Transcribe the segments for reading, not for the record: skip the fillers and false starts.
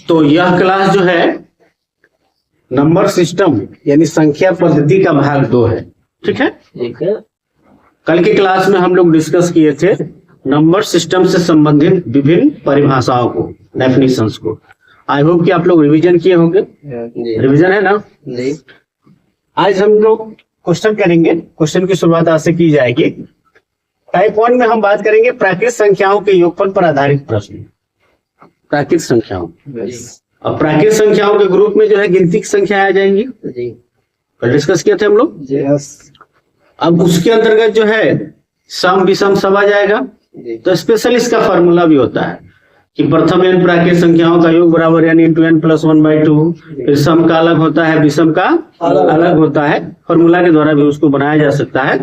तो यह क्लास जो है नंबर सिस्टम यानी संख्या पद्धति का भाग 2 है। ठीक है। कल की क्लास में हम लोग डिस्कस किए थे नंबर सिस्टम से संबंधित विभिन्न परिभाषाओं को, डेफिनेशंस को। आई होप कि आप लोग रिवीजन किए होंगे। रिवीजन है ना? नहीं। आज हम लोग क्वेश्चन करेंगे। क्वेश्चन की शुरुआत आज से की जाएगी। टाइप 1 में हम बात करेंगे प्राकृत संख्याओं के योगफल पर आधारित प्रश्न। प्राकृत संख्याओं, अब प्राकृत संख्याओं के ग्रुप में जो है गिनती की संख्या आ जाएंगी। डिस्कस किए थे हम लोग। अब उसके अंतर्गत जो है सम विषम सब आ जाएगा। तो स्पेशल इसका फॉर्मूला भी होता है कि प्रथम n प्राकृत संख्याओं का योग बराबर n इंटू n प्लस 1/2। फिर सम का अलग होता है, विषम का अलग होता है। फॉर्मूला के द्वारा भी उसको बनाया जा सकता है,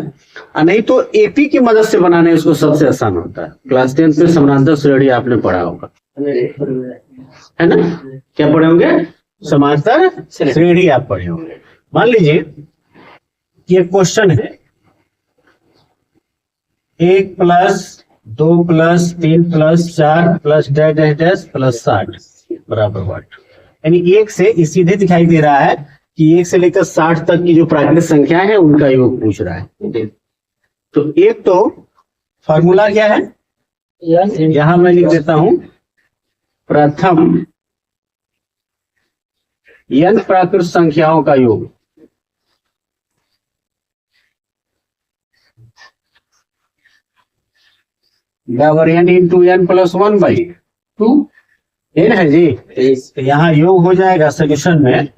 और नहीं तो एपी की मदद से बनाने उसको सबसे आसान होता है। क्लास 10 में समांतर श्रेणी आपने पढ़ा होगा, है ना? क्या पढ़े होंगे? समांतर श्रेणी आप पढ़े होंगे। मान लीजिए ये क्वेश्चन है 1 plus 2 plus 3 plus 4 plus dash dash dash plus 60 बराबर वाट। यानी 1 से सीधे दिखाई दे रहा है कि 1 से लेकर 60 तक की जो प्राकृत संख्या है उनका योग पूछ रहा है। तो एक तो फॉर्मूला क्या है, यहां मैं लिख देता हूं प्रथम n प्राकृत संख्याओं का योग बराबर n into n plus 1/2। n है जी, तो यहाँ योग हो जाएगा सोल्यूशन में।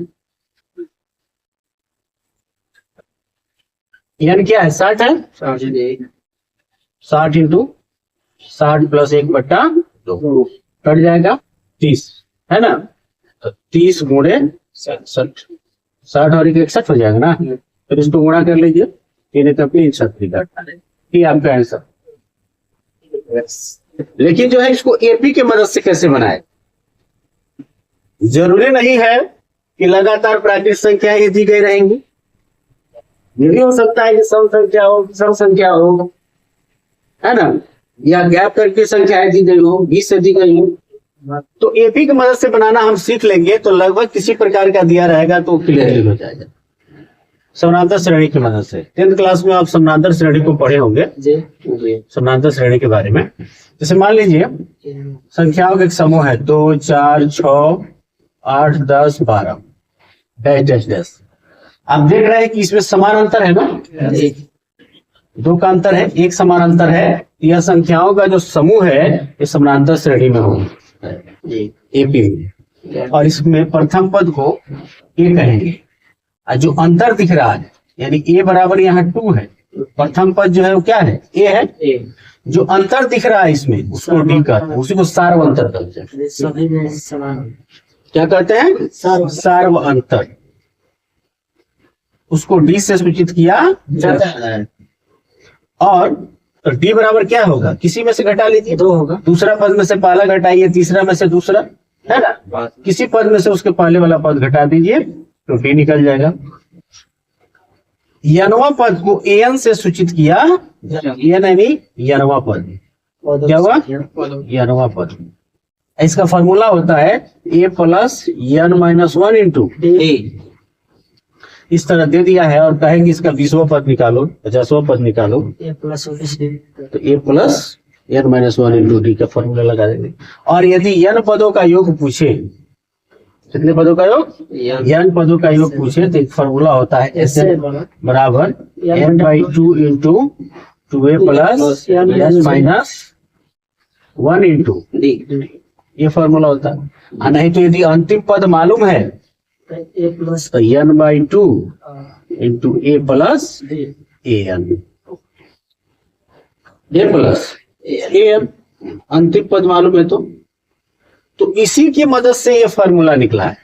n क्या है? 60 है। 60 इंटू 60 प्लस 1/2 कट जाएगा 30, है ना? तो 30 गुणे 60, 60 और 61 हो जाएगा ना। फिर इसको गुणा कर लीजिए, 3 तक 60 ये आपका आंसर। लेकिन जो है इसको एपी के मदद से कैसे बनाए? जरूरी नहीं है कि लगातार प्राकृत संख्या ही दी गई रहेंगी। ये भी हो सकता है कि सम संख्या हो, विषम संख्या हो, है ना? या गैप करके संख्याएं दी गई हो, 20 से दी गई हो। तो एपी की मदद से बनाना हम सीख लेंगे तो लगभग किसी प्रकार का दिया रहेगा तो क्लियर हो जाएगा। समानांतर श्रेणी की मदद से 10th क्लास में आप समानांतर श्रेणी को पढ़े होंगे, समानांतर श्रेणी के बारे में। जैसे मान लीजिए संख्याओं का एक समूह है 2 4 6 8 10 12 डैश डैश डैश। आप देख रहे हैं कि इसमें समान अंतर है ना? 2 का अंतर है, 1 समान अंतर है। यह संख्याओं का जो समूह है ये समानांतर श्रेणी में होगा एपी में, और इसमें प्रथम पद को ए कहेंगे। जो अंतर दिख रहा है यानी a बराबर यहाँ 2 है, प्रथम पद जो है वो क्या है? a है। जो अंतर दिख रहा है इसमें उसको d कहते हैं, उसी को सार्व अंतर कहते हैं। क्या कहते हैं? सार्व अंतर। उसको d से सूचित किया जाता है। और तो d बराबर क्या होगा? किसी में से घटा लीजिए, 2 होगा। दूसरा पद में से पहला घटाइए, तीसरा में से दूसरा, है ना? किसी पद में से उसके पहले वाला पद घटा दीजिए तो d निकल जाएगा। यनवा पद को an से सूचित किया, यानी यनवा पद। क्या हुआ? यनवा पद। इसका फॉर्मूला होता है a plus n minus 1 into a। इस तरह दे दिया है और कहेंगे इसका 20वां पद निकालो, 50वां पद निकालो, तो a plus n minus 1 into d का फॉर्मूला लगा देंगे। और यदि n पदों का योग पूछे, कितने पदों का योग? n पदों का योग पूछे तो एक फॉर्मूला होता है Sn बराबर n/2 into 2a plus n minus 1 into d। ये फॉर्मूला होता है। नहीं तो यदि अंतिम पद मालूम है तो n/2 into a plus an, a plus an अंतिम पद मालूम है तो इसी की मदद से ये फॉर्मूला निकला है।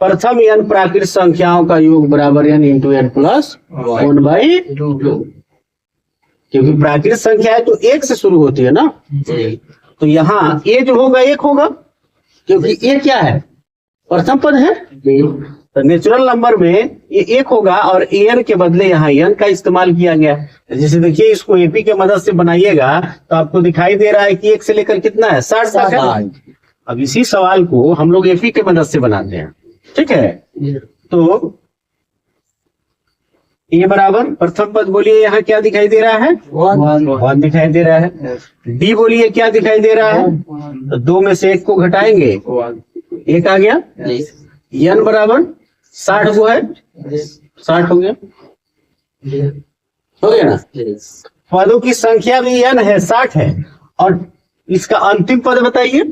प्रथम n प्राकृत संख्याओं का योग बराबर n इंटू n प्लस 1/2। क्योंकि प्राकृत संख्या है तो 1 से शुरू होती है ना, तो यहाँ a जो होगा 1 होगा, क्योंकि a क्या है? प्रथम पद है। तो नेचुरल नंबर में ये 1 होगा और an के बदले यहाँ n का इस्तेमाल किया गया। जैसे देखिए इसको एपी के मदद से बनाइएगा तो आपको दिखाई दे रहा है कि 1 से लेकर कितना है? 60 तक है। अब इसी सवाल को हम लोग एपी के मदद से बनाते हैं, ठीक है। तो ए बराबर प्रथम पद बोलिए यहाँ क्या दिखाई दे रहा है, 1 दिखाई दे रहा है। डी बोलिए क्या दिखाई दे रहा है, तो 2 में से 1 को घटाएंगे, 1 आ गया। एन बराबर 60 को है, 60 हो गया, हो गया ना। पदों की संख्या भी एन है, 60 है, और इसका अंतिम पद बताइए,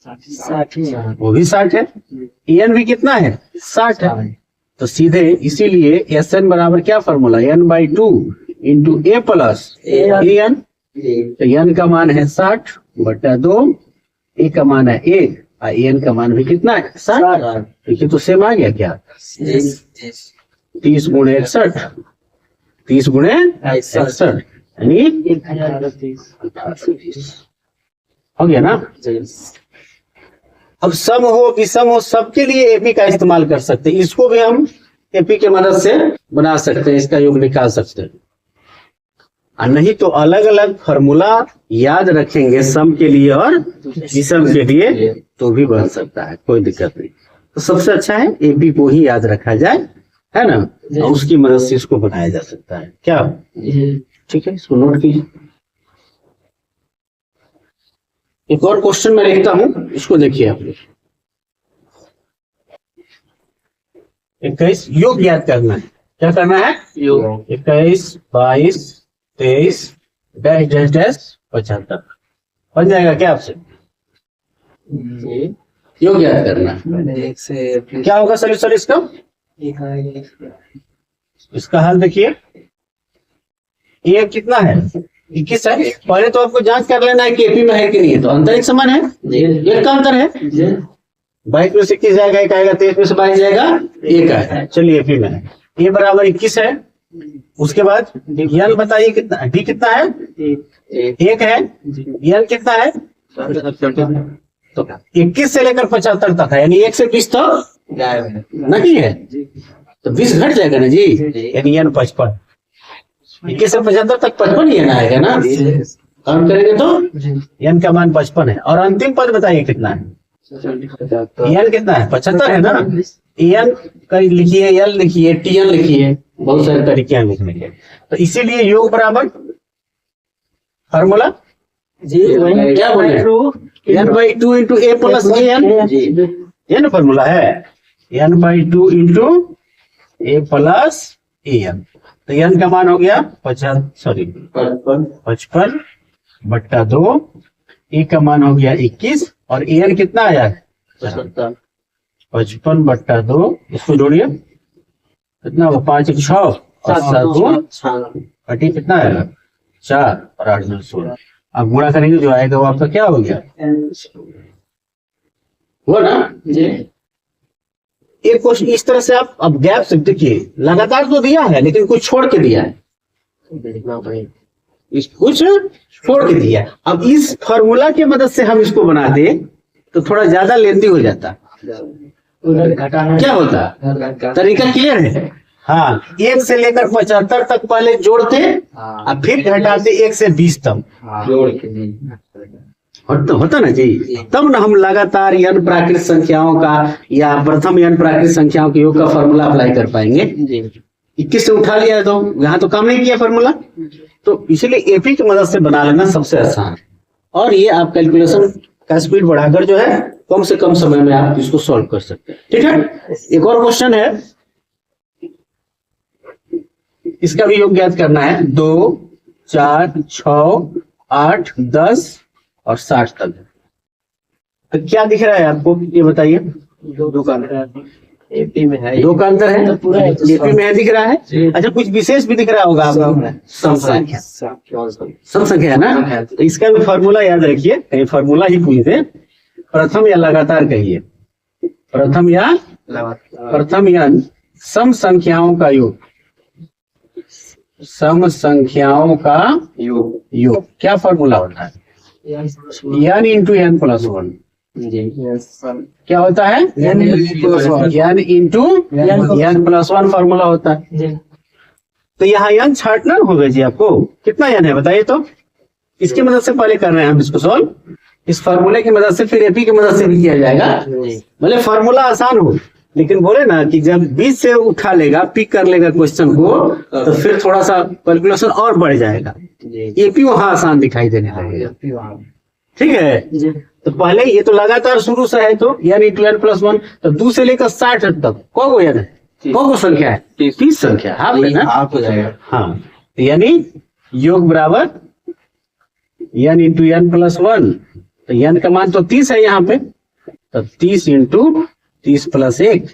60 वो भी 60 है। एन भी कितना है, 60 है। तो सीधे इसीलिए एस एन बराबर क्या फॉर्मूला, n/2 इंटू ए प्लस एन। तो एन का मान है 60/2, ए का मान है 1 और एन का मान भी कितना है, 60। देखिए तो सेम आ गया क्या, 30 गुणे 61, 30 गुणे 61 यानी 1830 हो गया ना। अब सम हो विषम हो सबके लिए एपी का इस्तेमाल कर सकते हैं, इसको भी हम एपी के मदद से बना सकते हैं, इसका योग निकाल सकते हैं। और नहीं तो अलग अलग फॉर्मूला याद रखेंगे सम के लिए और विषम के लिए तो भी बन सकता है, कोई दिक्कत नहीं। तो सबसे अच्छा है एपी को ही याद रखा जाए, है ना, और उसकी मदद से इसको बनाया जा सकता है। क्या ठीक है, इसको नोट कीजिए। एक और क्वेश्चन मैं लिखता हूं, इसको देखिए आप। 21 योग याद करना है, क्या करना है, योग। 21, 22, 23, डैश डैश डैश 75 बन जाएगा क्या आपसे, योग याद करना है। क्या होगा सॉल्यूशन इसका, इसका हल देखिए, ये कितना है, 21 है। पहले तो आपको जांच कर लेना है कि एपी में है कि नहीं है। तो अंतर एक समान है, एक का अंतर है, 22 में से 21 जाएगा, 1 आएगा, 23 में से 22 जाएगा, 1 आएगा। चलिए एपी में है, ए बराबर 21 है। उसके बाद एन बताइए कितना, डी कितना है, 1 है, एन कितना है, तो 21 से लेकर 75 तक है, यानी 1 से 20 तो नहीं है, तो 20 घट जाएगा ना जी, यानी एन 55। 21 से 75 तक 55 ही आएगा ना, काउंट करेंगे तो एन का मान 55 है। और अंतिम पद बताइए कितना है, एन कितना है, 75 है ना। एन का लिखिए, एल लिखिए, टीएन लिखिए, बहुत सारे तरीके हैं लिखने के। तो इसीलिए योग बराबर फार्मूला क्या बोले, n/2 इंटू ए प्लस एन, ये ना फार्मूला है, n/2 इंटू ए प्लस एन। तो एन का मान हो गया 55/2, ए का मान हो गया 21 और एन कितना आया 55/2। इसको जोड़िए कितना होगा, 5 1 6 और 7 2 कितना आएगा 4 और 8 9 16। अब गुणा करेंगे जो आएगा वो आपका क्या हो गया, वो ना जी। एक क्वेश्चन इस तरह से आप अब गैप से देखिए, लगातार तो दिया है लेकिन कुछ छोड़ के दिया है, कुछ छोड़ के दिया। अब इस फॉर्मूला की मदद से हम इसको बना दे तो थोड़ा ज्यादा लेंथी हो जाता, क्या होता, तरीका क्लियर है। हाँ, 1 से लेकर 75 तक पहले जोड़ते और फिर घटाते 1 से 20 तक होता ना जी। तब ना हम लगातार n प्राकृत संख्याओं का या प्रथम n प्राकृत संख्याओं के योग का फॉर्मूला अप्लाई कर पाएंगे। 21 से उठा लिया तो यहाँ तो काम नहीं किया फॉर्मूला, तो इसलिए एपी की मदद से बना लेना सबसे आसान। और ये आप कैलकुलेशन का स्पीड बढ़ाकर जो है कम से कम समय में आप इसको सॉल्व कर सकते हैं। ठीक है, एक और क्वेश्चन है, इसका भी योग ज्ञात करना है। 2 4 6 8 10 और 60 तक। तो क्या दिख रहा है आपको, ये बताइए। 2 का अंतर है, एपी में है, 2 का अंतर है, एपी में है दिख रहा है। अच्छा, कुछ विशेष भी दिख रहा होगा आपको, सम संख्या है ना। तो इसका भी फॉर्मूला याद रखिए, कहीं फॉर्मूला ही पूछ दे। प्रथम या लगातार कहिए, प्रथम या सम संख्याओं का योग, सम संख्याओं का योग क्या फॉर्मूला होता है, n इंटू n प्लस 1। क्या होता है, n into n plus 1 formula होता है। तो यहाँ n छाटना होगा जी आपको, कितना n है बताइए तो। इसकी मदद से पहले कर रहे हैं हम इसको सॉल्व। इस फार्मूले की मदद से फिर एपी की मदद से भी किया जाएगा। भले फार्मूला आसान हो, लेकिन बोले ना कि जब बीच से उठा लेगा, पिक कर लेगा क्वेश्चन को, तो फिर थोड़ा सा कैलकुलेशन और बढ़ जाएगा। एपी वहां आसान दिखाई देने लगेगा। ठीक है, तो पहले ये तो लगातार शुरू से है, तो यानी 12 + 1, तो 2 से लेकर 60 तक को यानी को संख्या है 30 संख्या, हाफ है ना, हाफ हो जाएगा। हाँ, यानी योग बराबर n इंटू n + 1, तो n का मान तो 30 है यहाँ पे, तो 30 इंटू 30 + 1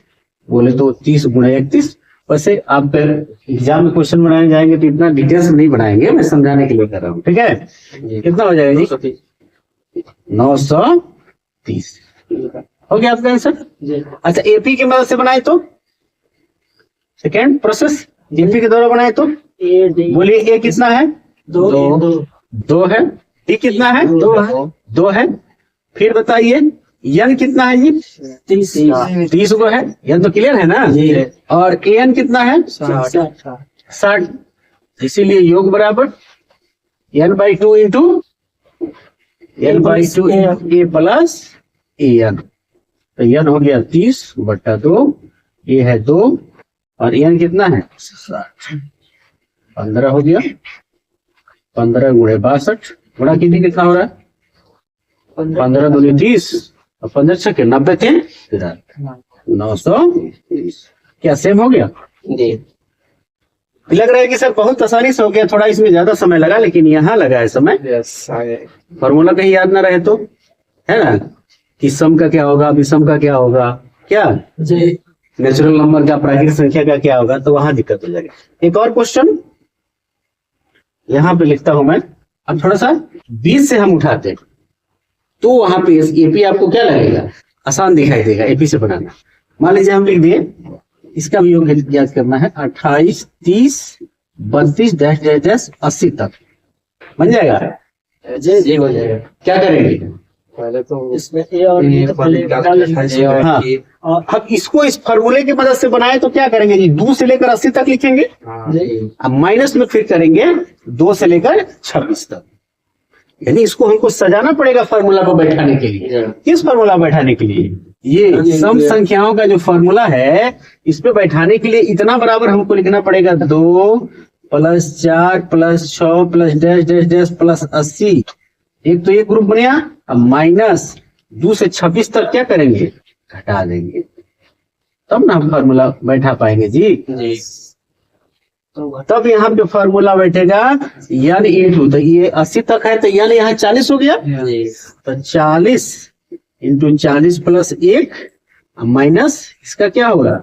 बोले तो 30 × 31। वैसे आप एग्जाम में क्वेश्चन बनाने जाएंगे तो इतना डिटेल्स नहीं बनाएंगे, मैं समझाने के लिए कर रहा हूँ। ठीक है, कितना हो जाएगा जी? 930 हो गया आपका आंसर। अच्छा, एपी की मदद से बनाए तो सेकेंड प्रोसेस, एपी के द्वारा बनाए तो बोलिए ए कितना है? 2 है। टी कितना है? 2 है। फिर बताइए एन कितना है जी? 30 को है। एन तो क्लियर है ना? और एन कितना है? 60। इसीलिए योग बराबर n/2 इंटू n/2 ए प्लस एन। तो एन हो गया 30/2, ए है 2, और एन कितना है? 15 हो गया। 15 × 62 गुणा कीजिए, कितना हो रहा है? 15 दूनी 30 और 15 छक्के 90 थे, 930। क्या सेम हो गया? लग रहा है कि सर बहुत आसानी से हो गया, थोड़ा इसमें ज्यादा समय लगा, लेकिन यहाँ लगा है समय। फॉर्मूला कहीं याद ना रहे तो, है ना, कि सम का क्या होगा, विषम का क्या होगा, क्या नेचुरल नंबर का, प्राकृतिक संख्या का क्या होगा, तो वहां दिक्कत हो जाएगी। एक और क्वेश्चन यहाँ पे लिखता हूं मैं। अब थोड़ा सा 20 से हम उठाते हैं तो वहां पे एपी आपको क्या लगेगा? आसान दिखाई देगा एपी से बनाना। मान लीजिए हम लिख दिए, इसका भी योग याद करना है, 28, 30, 32, -, 80 तक बन जाएगा जी हो जाएगा। क्या करेंगे? पहले तो इसमें ए और बी हाँ, और अब इसको इस फार्मूले की मदद से बनाए तो क्या करेंगे जी? 2 से लेकर 80 तक लिखेंगे। अब माइनस में फिर करेंगे 2 से लेकर 26 तक, यानी इसको हमको सजाना पड़ेगा फार्मूला को बैठाने के लिए। किस फार्मूला बैठाने के लिए? ये सम संख्याओं का जो फार्मूला है, इस पे बैठाने के लिए इतना बराबर हमको लिखना पड़ेगा, 2 + 4 + 6 + प्लस 80। एक तो ये ग्रुप बनेगा। अब माइनस 2 से 26 तक क्या करेंगे? घटा देंगे, तब ना हम फार्मूला बैठा पाएंगे जी। तब यहाँ पे फार्मूला बैठेगा n इंटू, तो ये 80 तक है तो n यहाँ 40 हो गया, तो 40 इंटू 40 + 1 माइनस इसका क्या होगा?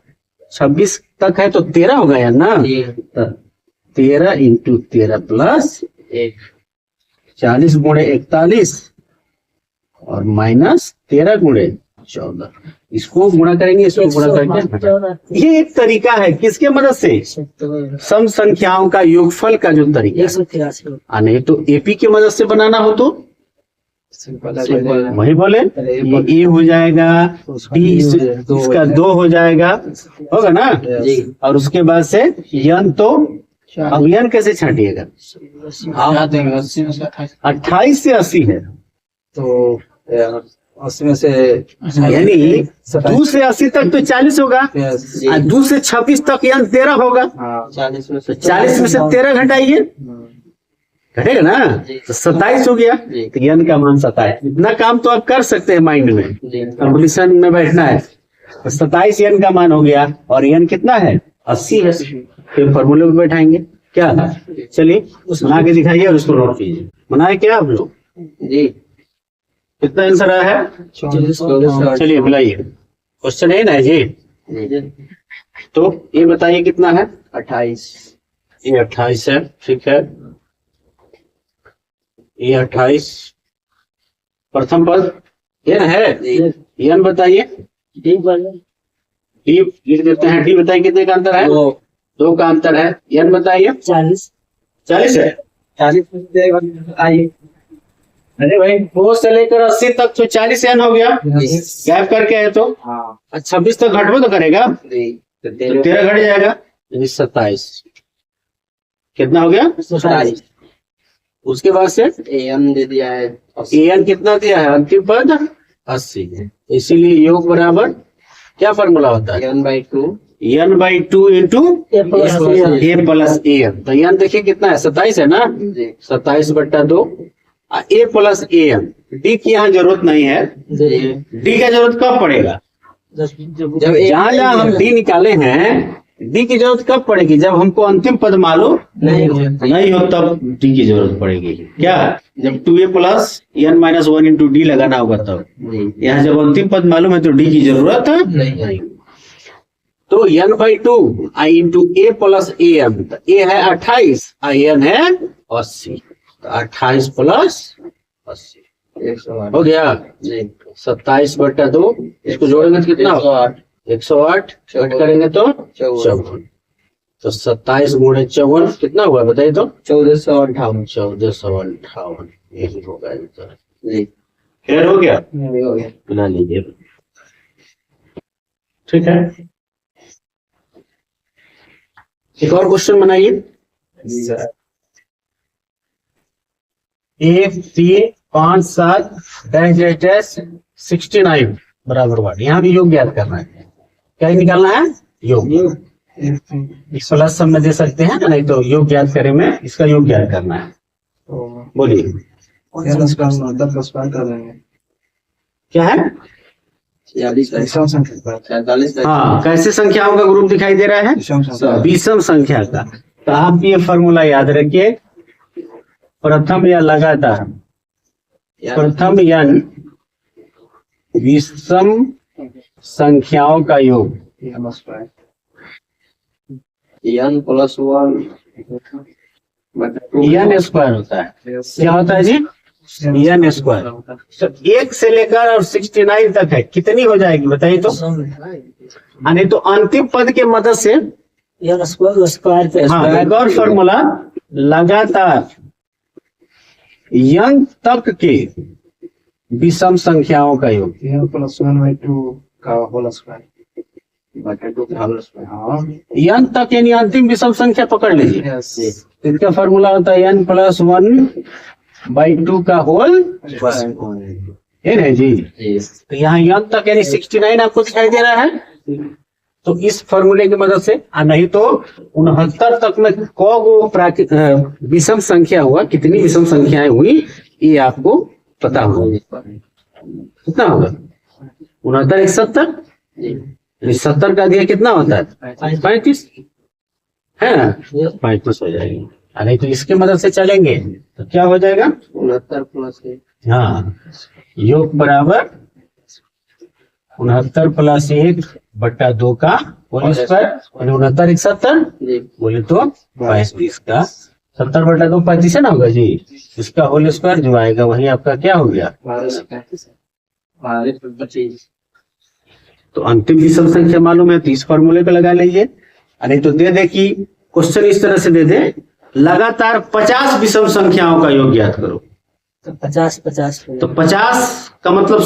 26 तक है तो 13 होगा यार ना, तो 13 इंटू 13 + 1, 40 × 41 और माइनस 13 × 14। इसको गुणा करेंगे, इसको गुणा करके, ये एक तरीका है किसके मदद से? सम संख्याओं का योगफल का जो तरीका। नहीं तो एपी की मदद से बनाना हो तो वही बोले, ये ए हो जाएगा, डी इसका 2 हो जाएगा, होगा ना, और उसके बाद से यन, तो अब यन कैसे छाटिएगा? 28 से 80 है, तो 80 में से यानी 2 से 80 तक तो 40 होगा, 2 से 26 तक यन 13 होगा। 40 में से 13 घटाइए, घटेगा ना, तो 27 हो गया, तो यन का मान 27। इतना काम तो आप कर सकते हैं माइंड में, कंपटीशन में बैठना है। तो 27 यन का मान हो गया, और यन कितना है? 80 है। फिर फॉर्मूले में बैठाएंगे क्या? चलिए बना के दिखाइए और उसको नोट कीजिए। बनाए क्या आप लोग जी? कितना आंसर आया है? चलिए बुलाइए, क्वेश्चन है ना जी। तो ये बताइए कितना है? 28। ये 28 है, ठीक है। ये 28 प्रथम पद एन है, एन बताइए। डी लिख देते हैं। डी बताइए कितने का अंतर है? 2 का अंतर है। एन बताइए। 40 है। 40 आइए। अरे भाई 2 से लेकर 80 तक तो 40 एन हो गया, गैप करके है तो 26 तक घटबो तो करेगा, तो 13 घट जाएगा, 27। कितना हो गया? 27। उसके बाद से एन दे दिया है an कितना दिया है, अंतिम पद 80 है, इसीलिए योग बराबर क्या फॉर्मूला होता है, n/2 n/2 into A plus a plus an। तो n देखिए कितना है, 27 है ना, जी 27/2 a प्लस an। डी की यहाँ जरूरत नहीं है, जी डी का जरूरत कब पड़ेगा, जब जहाँ जहाँ हम डी निकाले हैं डी की जरूरत कब पड़ेगी, जब हमको अंतिम पद मालूम नहीं नहीं हो तब डी की जरूरत पड़ेगी। क्या, जब 2a plus n-1 into D लगाना होगा तब। जी यहाँ जब अंतिम पद मालूम है तो डी की जरूरत नहीं तो n/2 I into a plus am, a है 28 आई n है 80, तो 28 प्लस 80 108 हो गया। जी 27/2 इसको जोड़ेंगे तो कितना होगा, 108 कट करेंगे तो 54, तो 27 गुणे 54 कितना हुआ बताइए तो, 1458 1458 यही होगा आंसर। जी क्लियर हो गया, ये हो गया बना लीजिए, ठीक है। एक और क्वेश्चन बनाइए, जी सर 1 3 5 7 डैश 69 बराबर 1, यहाँ भी योग ज्ञात करना है। क्या निकालना है, योग। इस प्लस सब में दे सकते हैं, नहीं तो योग ज्ञात करें में इसका योग ज्ञात करना है। बोलिए क्या है, 46 हाँ कैसे संख्याओं का ग्रुप दिखाई दे रहा है, विषम संख्या का। तो आप ये फॉर्मूला याद रखिए, प्रथम या लगातार, प्रथम या विषम संख्याओं का योग n + 1 n स्क्वायर होता है। क्या होता है जी, n स्क्वायर। तो 1 से लेकर और 69 तक है, कितनी हो जाएगी बताइए तो, यानी तो अंतिम पद के मदद से हाँ एक और फॉर्मूला, लगातार n तक के विषम संख्याओं का योग, n तक यानी अंतिम विषम संख्या पकड़ लीजिए। इसका फॉर्मूला होता है n + 1/2 का होल, ये नहीं जी। तो यहाँ n तक यानी 69 आपको दिखाई दे रहा है, तो इस फॉर्मूले की मदद से, नहीं तो 69 तक में को विषम संख्या हुआ, कितनी विषम संख्याएं हुई ये आपको पता होगा। कितना होगा, 69 1 70, 70 का दिया कितना होता है 35 है ना, 35 हो जाएगी। नहीं तो इसके मदद से चलेंगे तो क्या हो जाएगा, 69 + 1 हाँ योग बराबर 69 + 1/2 का होल स्क्वायर, 69 1 70 बोले तो 35 का 70/2 35 है ना होगा जी। इसका होल स्क्वायर जो आएगा वही आपका क्या हो गया, 25। तो अंतिम विषम संख्या मालूम है तो इस फॉर्मूले पे लगा लीजिए। नहीं तो दे दे कि क्वेश्चन इस तरह से दे दे, लगातार 50 विषम संख्याओं का योग ज्ञात करो, तो 50 तो 50 का मतलब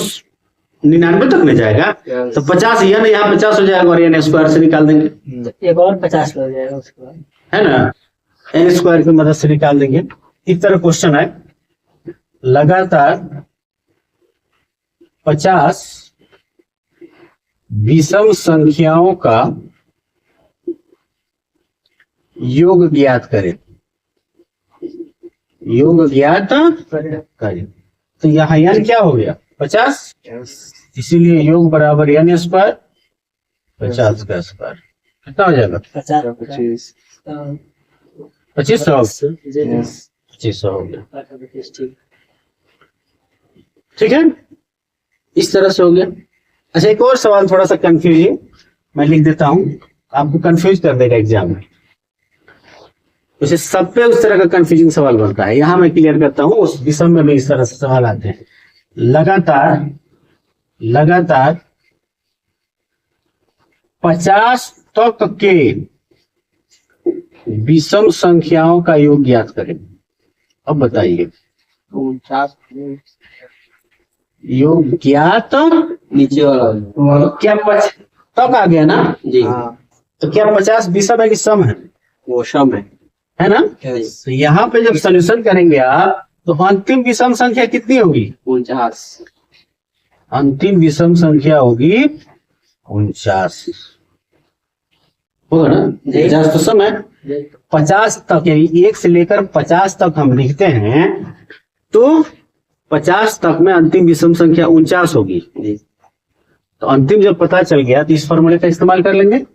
99 तक में जाएगा, तो 50 n यहाँ 50 हो जाएगा और n स्क्वायर से निकाल देंगे, तो एक और 50 हो जाएगा उसके बाद, है ना, n स्क्वायर की मदद से निकाल देंगे। इस तरह क्वेश्चन है, लगातार 50 विषम संख्याओं का योग ज्ञात करें, योग ज्ञात करें। तो यहाँ n क्या हो गया 50, इसीलिए योग बराबर n स्क्वायर 50 का स्क्वायर, कितना हो जाएगा 2500 हो गया, ठीक है। इस तरह से हो गया। अच्छा एक और सवाल थोड़ा सा कंफ्यूज है, मैं लिख देता हूं, आपको कंफ्यूज कर देगा एग्जाम में। उसे सब पे उस तरह का कंफ्यूजिंग सवाल बनता है, यहां मैं क्लियर करता हूं, उस विषम में भी इस तरह से सवाल आते हैं। लगातार 50 तक के विषम संख्याओं का योग ज्ञात करें। अब बताइए, योग ज्ञात नीचे वाला क्या तक आ गया ना जी, तो क्या 50 विषम है कि सम है, वो सम है, है ना। तो यहाँ पे जब सोल्यूशन करेंगे आप तो अंतिम विषम संख्या कितनी होगी? 49। अंतिम विषम संख्या होगी 49 होगा ना। 50 तो सम है, 50 तक यानी 1 से लेकर 50 तक हम लिखते हैं तो 50 तक में अंतिम विषम संख्या 49 होगी। तो अंतिम जब पता चल गया तो इस फॉर्मूले का इस्तेमाल कर लेंगे।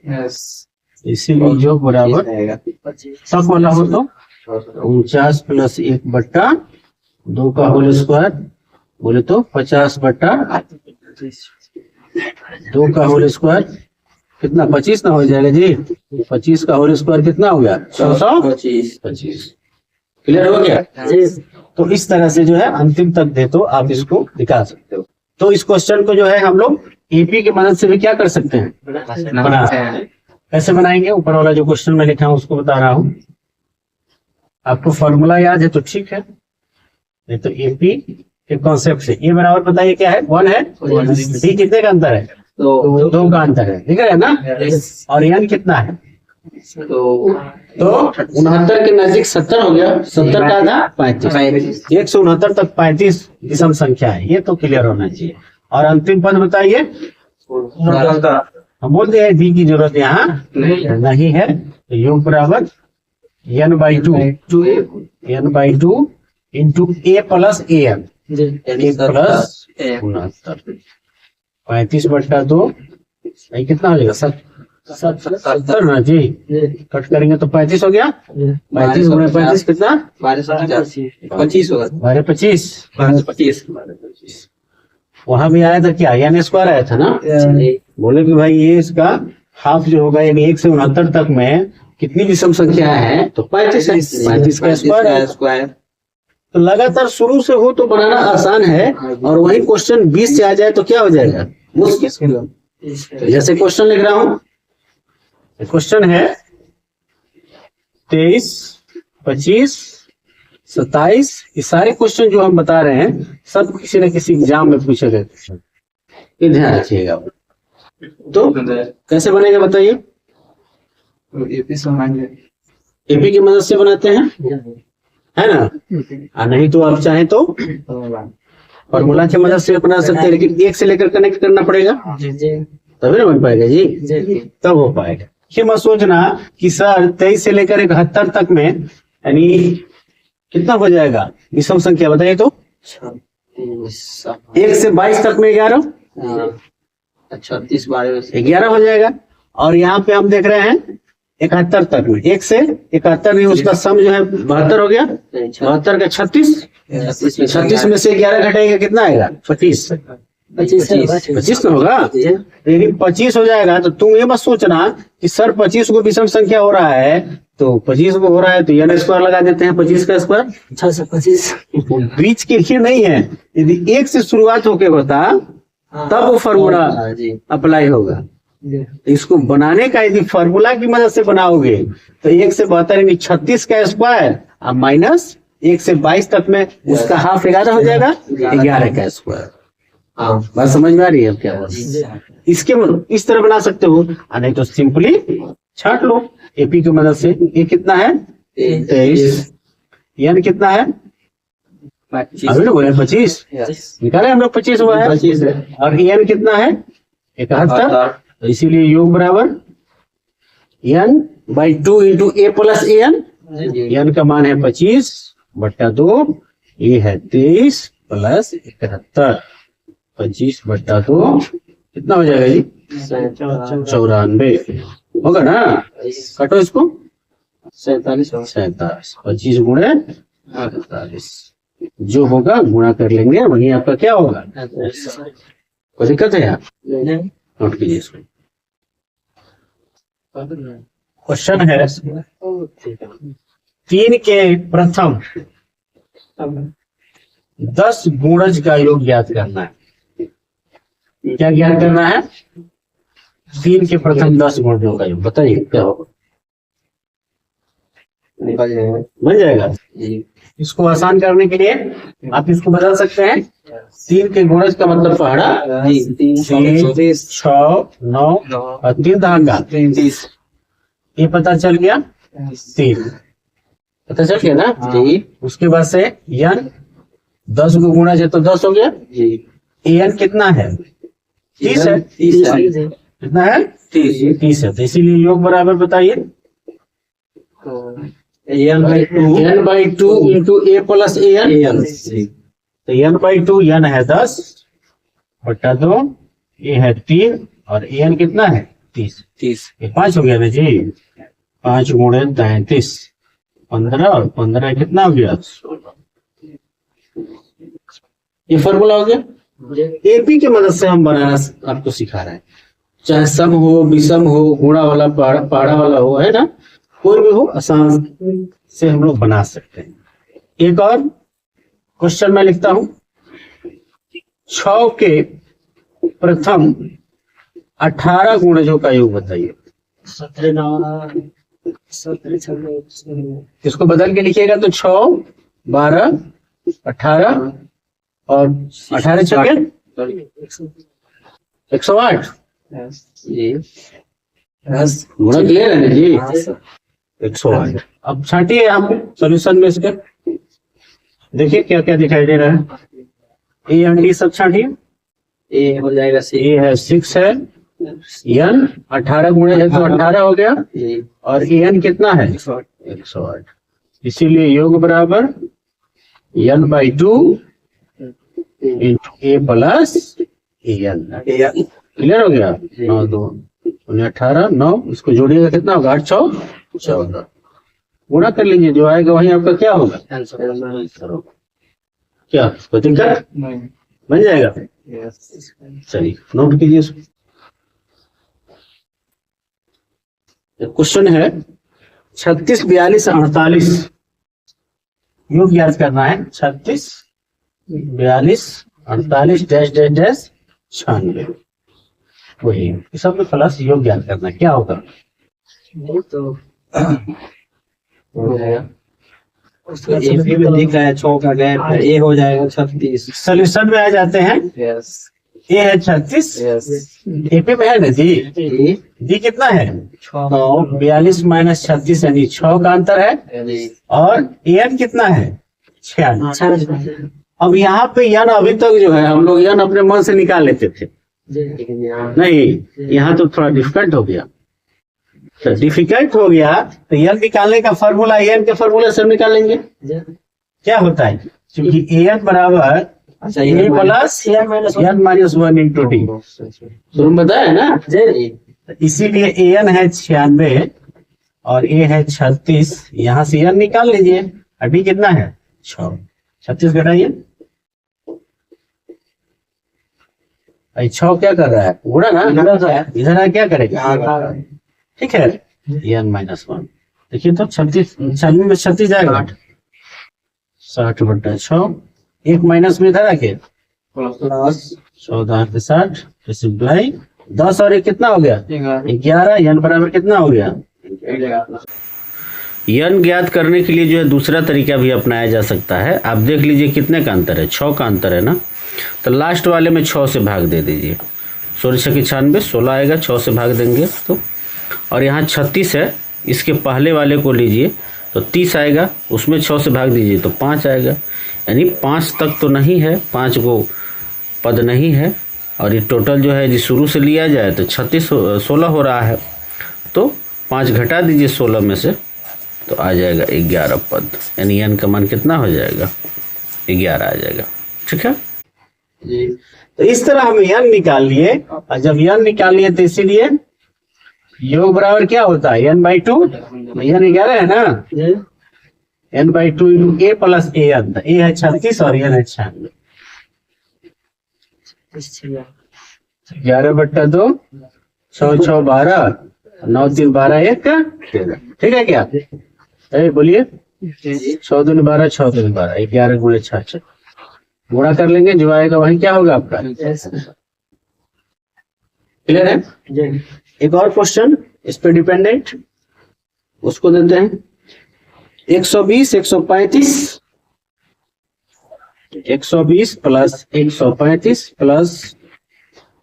इसीलिए जो बराबर सब वाला हो तो 49 प्लस 1/2 का होल स्क्वायर बोले तो 50/2 का होल स्क्वायर कितना 25 ना हो जाएगा जी। 25 का होल स्क्वायर कितना हो गया? 125। क्लियर हो गया। तो इस तरह से जो है अंतिम तक दे तो आप इसको निकाल सकते हो। तो इस क्वेश्चन को जो है हम लोग एपी की मदद से भी क्या कर सकते हैं, बना सकते हैं। कैसे बनाएंगे? ऊपर वाला जो क्वेश्चन में लिखा हूं उसको बता रहा हूं। आपको फॉर्मूला याद है तो ठीक है, नहीं तो एपी के कॉन्सेप्ट से ए बराबर बताइए क्या है? 1 है। डी कितने का अंतर है? 2 का अंतर है, दिख रहा है ना। और एन कितना है? तो 69 के नजदीक 70 हो गया। 70 का आधा 35। 169 तक 35 विषम संख्या है, ये तो क्लियर होना चाहिए। और अंतिम पद बताइए। हम बोल दिए डी की जरूरत यहाँ नहीं है। तो योग बराबर n/2 into a plus an plus 69 35/2 कितना हो जाएगा? 70 ना जी। कट करेंगे तो 35 हो गया। 35 गुणे 35 कितना? 25 होगा। 25 वहां भी आया था क्या? n स्क्वायर आया था ना। बोले कि भाई ये इसका हाफ जो होगा यानी 1 से 69 तक में कितनी विषम संख्या है? तो 35 है। 35 का स्क्वायर। तो लगातार शुरू से हो तो बनाना आसान है, और वही क्वेश्चन 20 से आ जाए तो क्या हो जाएगा? मुश्किल। तो जैसे क्वेश्चन लिख रहा हूं, क्वेश्चन है 23, 25, 27। ये सारे क्वेश्चन जो हम बता रहे हैं सब किसी न किसी एग्जाम में पूछे गए, ये ध्यान रखिएगा। तो कैसे बनेगा बताइए? एपी की मदद से बनाते हैं, है ना। नहीं तो आप चाहें तो फॉर्मूला की मदद से बना सकते हैं, लेकिन 1 से लेकर कनेक्ट करना पड़ेगा तभी ना बन पाएगा जी। तब हो पाएगा। ये मत सोचना कि सर 23 से लेकर 71 तक में यानी कितना हो जाएगा विषम संख्या बताइए तो। 1 से 22 तक में 11 11 हो जाएगा। और यहाँ पे हम देख रहे हैं 71 तक में 1 से 71 नहीं, उसका सम जो है 72 हो गया। 72 का 36 में से 11 घटाएगा कितना आएगा? 25 तो होगा, लेकिन 25 हो जाएगा। तो तुम ये मत सोचना कि सर 25 को विषम संख्या हो रहा है तो 25 को हो रहा है तो n स्क्वायर लगा देते हैं। 25 का स्क्वायर 625 बीच के लिए नहीं है। यदि 1 से शुरुआत होके होता तब वो फॉर्मूला अप्लाई होगा। इसको बनाने का यदि फॉर्मूला की मदद से बनाओगे तो 1 से 72 यानी 36 का स्क्वायर और माइनस 1 से 22 तक में उसका हाफ 11 हो जाएगा। 11 का स्क्वायर। बात समझ में आ रही है अब क्या? इसके इस तरह बना सकते हो, नहीं तो सिंपली छाट लो एपी की मदद से। ये कितना है? 23। n कितना है? 25 निकाले हम लोग। 25 हुआ है। और n कितना है? 71। तो इसीलिए योग बराबर n/2 into a plus an। n का मान है 25/2, ये है 23 प्लस 71। 25/2 कितना हो जाएगा जी? 94 होगा ना। काटो इसको। 47 25 गुणे 47 जो होगा गुणा कर लेंगे, वही आपका क्या होगा? कोई दिक्कत है यार? नोट कीजिए इसको। क्वेश्चन है 3 के प्रथम 10 गुणज का योग ज्ञात करना है। क्या ज्ञात करना है? 3 के प्रथम 10 गुणजों का योग। बताइए क्या होगा? बन जाएगा। इसको आसान करने के लिए आप इसको बदल सकते हैं। 3 के गुणज का मतलब पहाड़ा 3, 6, 9 और 3 दहांगा 30। ये पता चल गया 3। पता चल गया ना? जी उसके बाद से n 10 को गुणा जाए तो 10 हो गया। जी an कितना है? 30 है। 30 है। कितना है? 30 है। तो इसीलिए योग बराबर बताइए, n by two into A plus an। तो n बाई टू n है 10 बटा 2, ए है 3 और an कितना है? 30। ये 5 हो गया ना जी। 5 गुणे 33 15 और 15 कितना हो गया? 16। ये फॉर्मूला हो गया। एपी की मदद से हम बनाना आपको सिखा रहे हैं, चाहे सम हो, विषम हो, गुणा वाला, पाड़ा वाला हो, है ना, कोई भी हो, आसान से हम लोग बना सकते हैं। एक और क्वेश्चन मैं लिखता हूं, 6 के प्रथम 18 गुणजों का योग बताइए। 17 इसको बदल के लिखिएगा तो 6 12 18 और 18 छके 108। गुणा क्लियर है ना जी? 108। अब छांटिए हम सॉल्यूशन में इसके, देखिए क्या क्या दिखाई दे रहा है। ए एंड डी सब छांटिए। ए हो जाएगा ए है 6 है, एन 18 गुणे है तो 18 हो गया और एन कितना है? 108। इसीलिए योग बराबर n by 2 into A plus N. Clear हो गया? 9 2 18 9, इसको जोड़िएगा कितना होगा? 8 6 14। गुणा कर लीजिए, जो आएगा वही आपका क्या होगा? क्या कोई दिक्कत? बन जाएगा? चलिए नोट कीजिए इसको। क्वेश्चन है 36 42 48 योग याद करना है। 36 42 48 डैश डैश डैश 96, वही इस सब में प्लस योग याद करना है। क्या होगा? तो हो जाएगा उसको एपी में दिख रहा है 6 का गैप है, ए हो जाएगा 36। सोल्यूशन में आ जाते हैं। यस ए है 36, एपी में है ना जी। डी कितना है? 9 42 माइनस 36 यानी 6 का अंतर है और एन कितना है? 96। अब यहाँ पे यन अभी तक जो है हम लोग यन अपने मन से निकाल लेते थे, नहीं यहाँ तो थोड़ा डिफिकल्ट हो गया। तो डिफिकल्ट हो गया तो यन निकालने का फॉर्मूला एन के फॉर्मूला से निकालेंगे। क्या होता है? क्योंकि एन बराबर a plus n minus 1 into d, शुरू में बताया ना। इसीलिए एन है 96 और ए है 36, यहाँ से एन निकाल लीजिए। और डी कितना है? 6। 36 घटाइए, 6 क्या कर रहा है? गुणा ना, इधर क्या करेगा? ठीक है, एन माइनस 1। देखिए तो 36 96 में 36 जाएगा 60 बटा 6, एक माइनस में इधर आके प्लस 14 के 60 सिंप्लाई 10 और एक कितना हो गया? 11। एन बराबर कितना हो गया? एन ज्ञात करने के लिए जो है दूसरा तरीका भी अपनाया जा सकता है। आप देख लीजिए कितने का अंतर है? 6 का अंतर है ना, तो लास्ट वाले में 6 से भाग दे दीजिए। 16 6 96 16 आएगा, 6 से भाग देंगे तो। और यहाँ 36 है, इसके पहले वाले को लीजिए तो 30 आएगा, उसमें 6 से भाग दीजिए तो 5 आएगा। यानी 5 तक तो नहीं है, 5 को पद नहीं है। और ये टोटल जो है यदि शुरू से लिया जाए तो 16 हो रहा है, तो 5 घटा दीजिए 16 में से तो आ जाएगा 11 पद। यानी एन का मान कितना हो जाएगा? 11 आ जाएगा। ठीक है जी। तो इस तरह हम एन निकाल लिए, और जब एन निकाल लिए तो इसीलिए योग बराबर क्या होता है? N by 2। एन 11 है ना, n by 2 into A plus a अंतर। ए है 36 और एन है 96। 11 बट्टा 2 6 6 12 9 3 12 1 13। ठीक है क्या? बोलिए 6 2 12 6 3 12 11 गुणे 6 गुणा कर लेंगे, जो आएगा वही क्या होगा आपका? क्लियर है? एक और क्वेश्चन इस पे डिपेंडेंट, उसको देते हैं। 120 135 120 प्लस 135 प्लस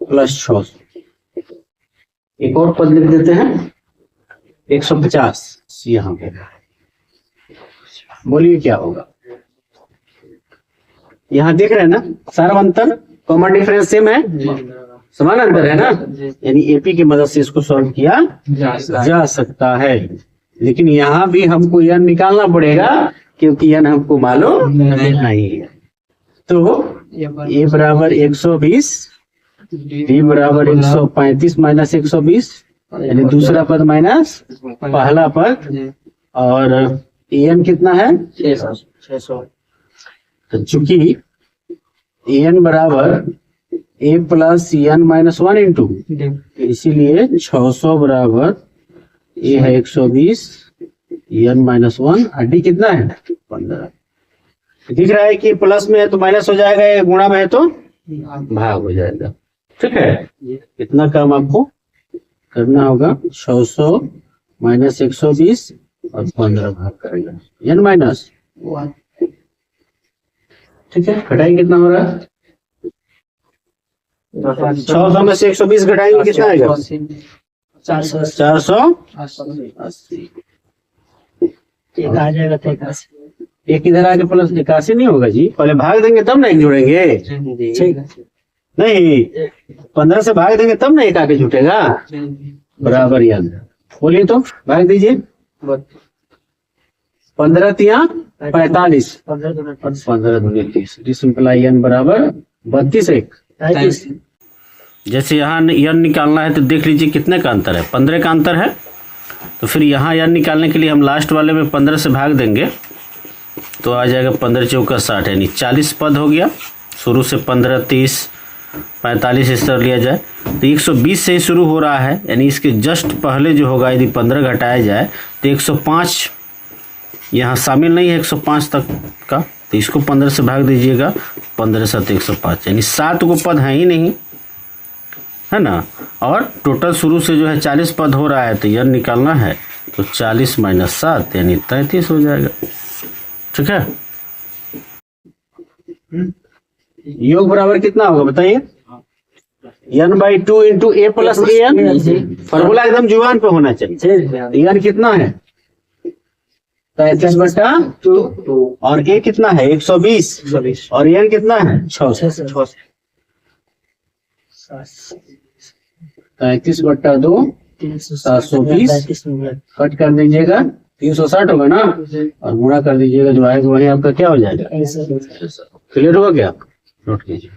600। एक और पद लिख देते हैं 150 यहाँ पे। बोलिए क्या होगा। यहाँ देख रहे हैं ना, सारा अंतर कॉमन डिफरेंस सेम है, समान अंतर है ना, यानी एपी की मदद से इसको सॉल्व किया जा सकता है। लेकिन यहाँ भी हमको यन निकालना पड़ेगा क्योंकि यन हमको मालूम नहीं है। तो ए बराबर 120, बी बराबर 135 माइनस 120, यानी दूसरा पद माइनस पहला पद, और एन कितना है 600। तो चूंकि एन बराबर a plus n minus 1 into, इसीलिए 600 बराबर ए है 120 एन माइनस 1, डी कितना है 15। दिख रहा है कि प्लस में है तो माइनस हो जाएगा, या गुणा में है तो भाग हो जाएगा। ठीक है, इतना काम आपको करना होगा। 600 माइनस 120 और 15 भाग करेगा एन माइनस 1। ठीक है, घटाई कितना हो रहा है 600 में से 120 घटाएंगे कितना आएगा 480। एक आ जाएगा तो एक इधर आके प्लस 81 नहीं होगा जी, पहले भाग देंगे तब ना एक जुड़ेंगे। ठीक है। नहीं, 15 से भाग देंगे तब ना एक आके जुटेगा, बराबर याद। बोलिए तो भाग दीजिए। 15 तिया 45, 15 दूनी 30, सिंपलाई एन बराबर 32 1। जैसे यहाँ यन निकालना है तो देख लीजिए कितने का अंतर है, 15 का अंतर है। तो फिर यहाँ यन निकालने के लिए हम लास्ट वाले में 15 से भाग देंगे तो आ जाएगा 15 चौका 60, यानी 40 पद हो गया। शुरू से 15 30 45 इस तरह लिया जाए तो 120 से ही शुरू हो रहा है, यानी इसके जस्ट पहले जो होगा यदि 15 घटाया जाए तो 105 यहाँ शामिल नहीं है 105 तक का, तो इसको 15 से भाग दीजिएगा, 15 7 105, यानी 7 को पद है ही नहीं, है ना। और टोटल शुरू से जो है 40 पद हो रहा है तो यन निकालना है तो 40 माइनस 7 यानी 33 हो जाएगा। ठीक है, योग बराबर कितना होगा बताइए, n by 2 into A plus A N. Formula एकदम जुबान पे होना चाहिए। n कितना है 33/2 और ए कितना है 120 और n कितना है 600। 33/2 720 कट कर दीजिएगा, 360 होगा ना, और गुणा कर दीजिएगा, जो आएगा वही आपका क्या हो जाएगा। क्लियर होगा क्या, नोट कीजिए।